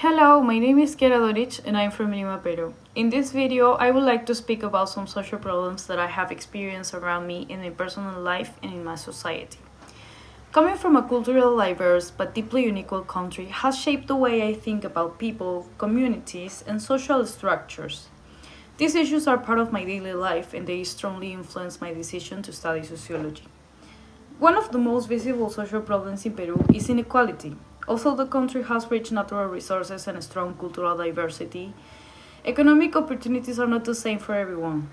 Hello, my name is Kiara Dorich and I'm from Lima, Peru. In this video, I would like to speak about some social problems that I have experienced around me in my personal life and in my society. Coming from a culturally diverse but deeply unequal country has shaped the way I think about people, communities, and social structures. These issues are part of my daily life and they strongly influence my decision to study sociology. One of the most visible social problems in Peru is inequality. Although the country has rich natural resources and a strong cultural diversity, economic opportunities are not the same for everyone.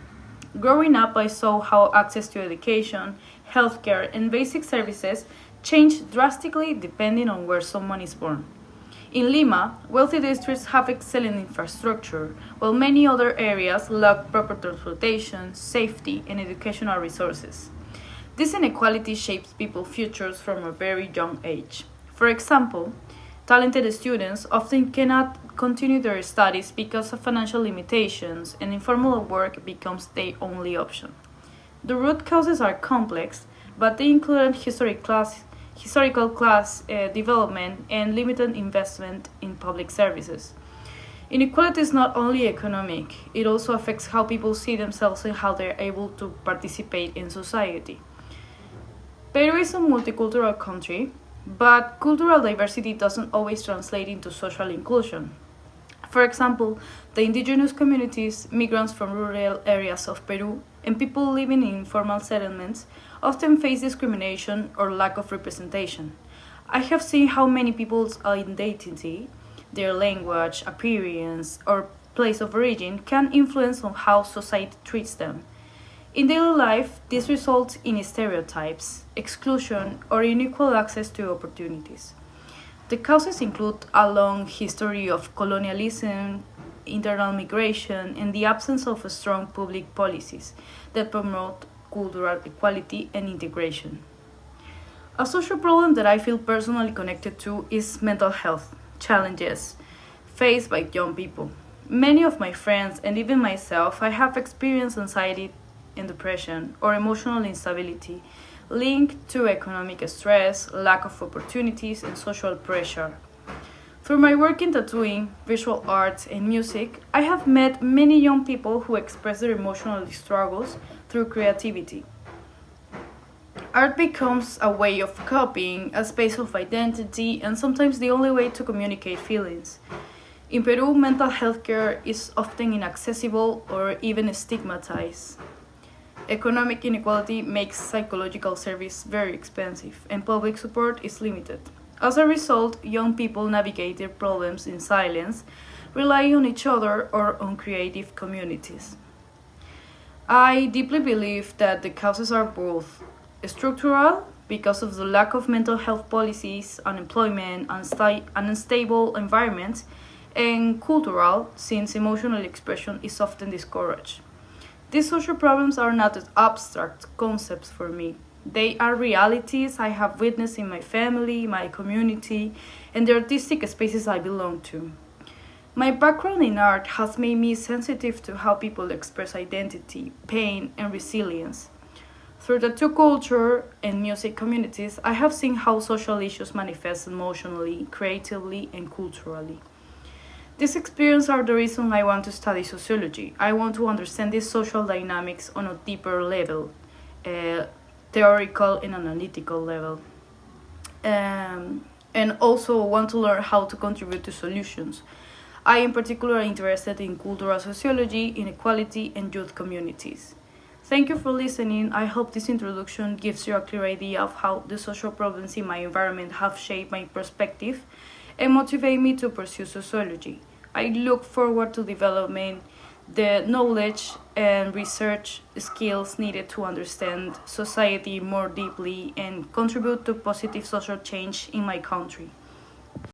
Growing up, I saw how access to education, healthcare, and basic services change drastically depending on where someone is born. In Lima, wealthy districts have excellent infrastructure, while many other areas lack proper transportation, safety, and educational resources. This inequality shapes people's futures from a very young age. For example, talented students often cannot continue their studies because of financial limitations, and informal work becomes their only option. The root causes are complex, but they include historical class development and limited investment in public services. Inequality is not only economic, it also affects how people see themselves and how they are able to participate in society. Peru is a multicultural country, but cultural diversity doesn't always translate into social inclusion. For example, the indigenous communities, migrants from rural areas of Peru, and people living in informal settlements often face discrimination or lack of representation. I have seen how many people's identity, their language, appearance, or place of origin can influence on how society treats them. In daily life, this results in stereotypes, exclusion, or unequal access to opportunities. The causes include a long history of colonialism, internal migration, and the absence of strong public policies that promote cultural equality and integration. A social problem that I feel personally connected to is mental health challenges faced by young people. Many of my friends and even myself, I have experienced anxiety and depression or emotional instability linked to economic stress, lack of opportunities, and social pressure. Through my work in tattooing, visual arts, and music, I have met many young people who express their emotional struggles through creativity. Art becomes a way of coping, a space of identity, and sometimes the only way to communicate feelings. In Peru, mental health care is often inaccessible or even stigmatized. Economic inequality makes psychological service very expensive, and public support is limited. As a result, young people navigate their problems in silence, relying on each other or on creative communities. I deeply believe that the causes are both structural, because of the lack of mental health policies, unemployment, unstable environments, and cultural, since emotional expression is often discouraged. These social problems are not abstract concepts for me. They are realities I have witnessed in my family, my community, and the artistic spaces I belong to. My background in art has made me sensitive to how people express identity, pain, and resilience. Through the two culture and music communities, I have seen how social issues manifest emotionally, creatively, and culturally. These experiences are the reason I want to study sociology. I want to understand these social dynamics on a deeper level, theoretical and analytical level, and also want to learn how to contribute to solutions. I am particularly interested in cultural sociology, inequality, and youth communities. Thank you for listening. I hope this introduction gives you a clear idea of how the social problems in my environment have shaped my perspective and motivate me to pursue sociology. I look forward to developing the knowledge and research skills needed to understand society more deeply and contribute to positive social change in my country.